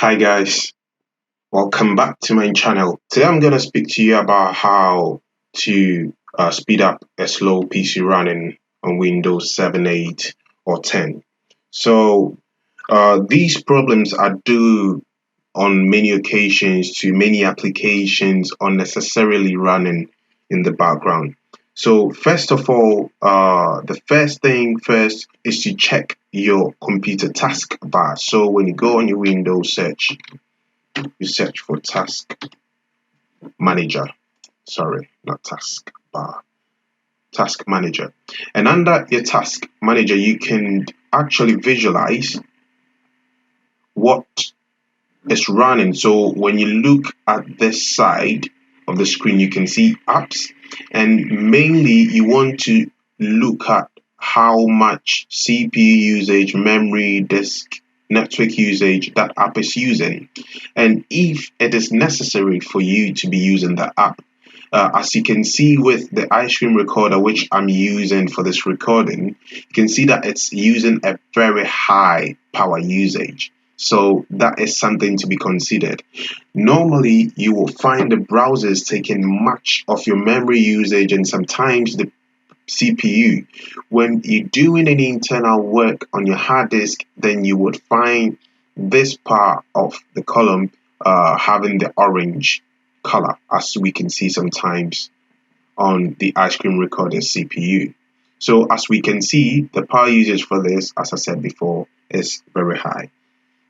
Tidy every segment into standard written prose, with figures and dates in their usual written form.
Hi guys, welcome back to my channel. Today I'm going to speak to you about how to speed up a slow PC running on Windows 7, 8 or 10. So these problems are due on many occasions to many applications unnecessarily running in the background. So first of all, the first thing first is to check your computer taskbar. So when you go on your Windows search, you search for task manager. Sorry, not taskbar, task manager. And under your task manager, you can actually visualize what is running. So when you look at this side of the screen, you can see apps, and mainly you want to look at how much CPU usage, memory, disk, network usage that app is using, and if it is necessary for you to be using the app. As you can see with the ice cream recorder, which I'm using for this recording, you can see that it's using a very high power usage. So that is something to be considered. Normally, you will find the browsers taking much of your memory usage and sometimes the CPU. When you're doing any internal work on your hard disk, then you would find this part of the column having the orange color, as we can see sometimes on the ice cream recorder CPU. So as we can see, the power usage for this, as I said before, is very high.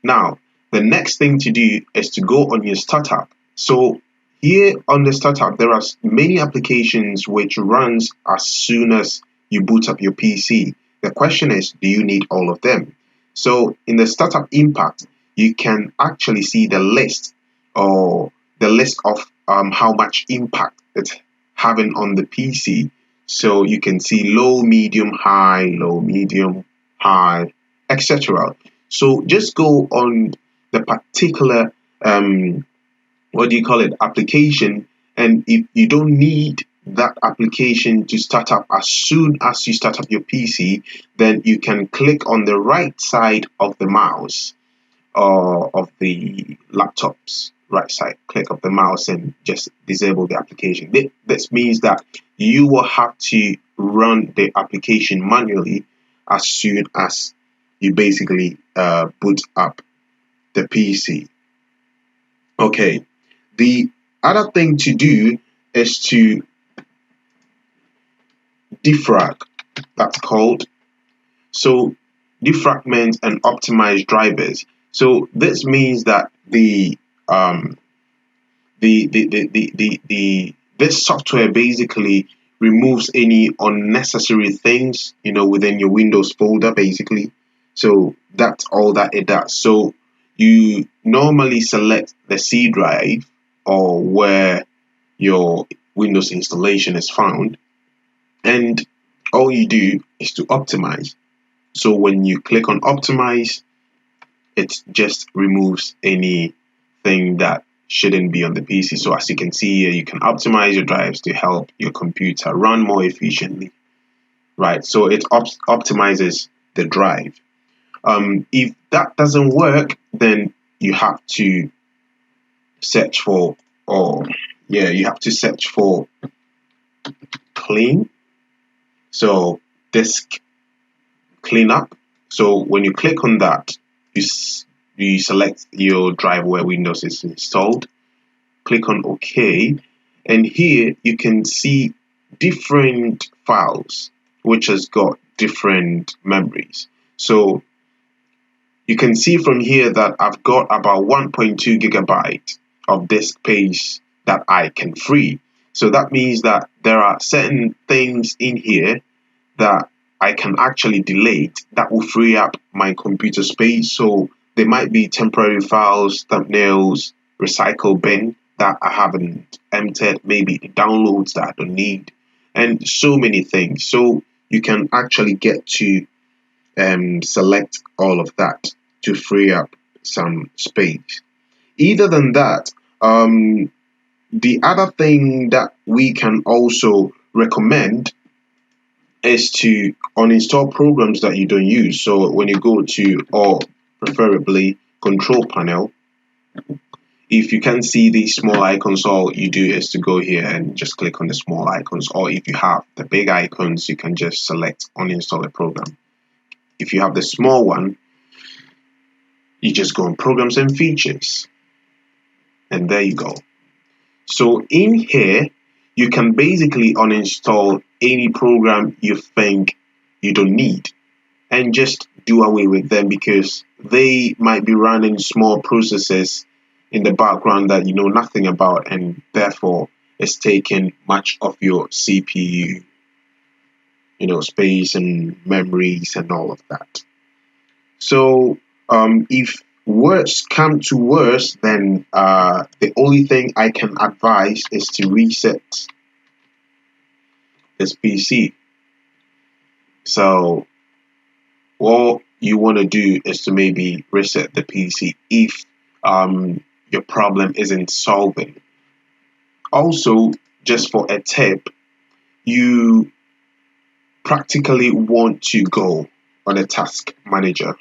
Now, the next thing to do is to go on your startup. So here on the startup, there are many applications which runs as soon as you boot up your PC. The question is, do you need all of them? So in the startup impact, you can actually see the list or the list of how much impact it's having on the PC. So you can see low, medium, high, etc. So just go on the particular application, and if you don't need that application to start up as soon as you start up your PC, then you can click on the right side of the mouse or of the laptop's right side, click of the mouse and just disable the application. This means that you will have to run the application manually as soon as you basically boot up the PC. Okay, the other thing to do is to defrag, that's called. So defragment and optimize drivers. So this means that this software basically removes any unnecessary things, within your Windows folder basically. So that's all that it does. So you normally select the C drive or where your Windows installation is found, and all you do is to optimize. So when you click on optimize, it just removes anything that shouldn't be on the PC. So as you can see here, you can optimize your drives to help your computer run more efficiently, right? So it optimizes the drive. If that doesn't work, then you have to search for, clean. So disk cleanup. So when you click on that, you select your drive where Windows is installed, click on OK, and here you can see different files which has got different memories. So you can see from here that I've got about 1.2 gigabyte of disk space that I can free. So that means that there are certain things in here that I can actually delete that will free up my computer space. So there might be temporary files, thumbnails, recycle bin that I haven't emptied, maybe the downloads that I don't need, and so many things. So you can actually get to select all of that to free up some space. Either than that, the other thing that we can also recommend is to uninstall programs that you don't use. So when you go to, or preferably, control panel, If you can't see these small icons, all you do is to go here and just click on the small icons, or if you have the big icons, you can just select uninstall a program. If you have the small one, you just go on programs and features, and there you go. So in here, you can basically uninstall any program you think you don't need and just do away with them, because they might be running small processes in the background that you know nothing about, and therefore it's taking much of your CPU, space and memories and all of that. So if worse come to worse, then the only thing I can advise is to reset this PC. So what you want to do is to maybe reset the PC if your problem isn't solving. Also, just for a tip, you practically want to go on a task manager,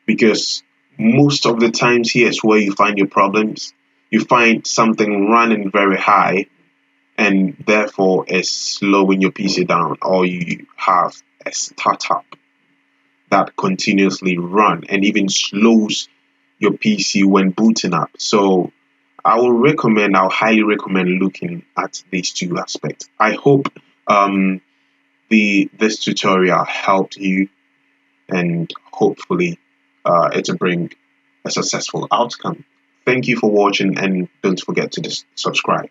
because most of the times here's where you find your problems. You find something running very high and therefore is slowing your PC down, or you have a startup that continuously run and even slows your PC when booting up. So I'll highly recommend looking at these two aspects. I hope this tutorial helped you, and hopefully it'll bring a successful outcome. Thank you for watching, and don't forget to subscribe.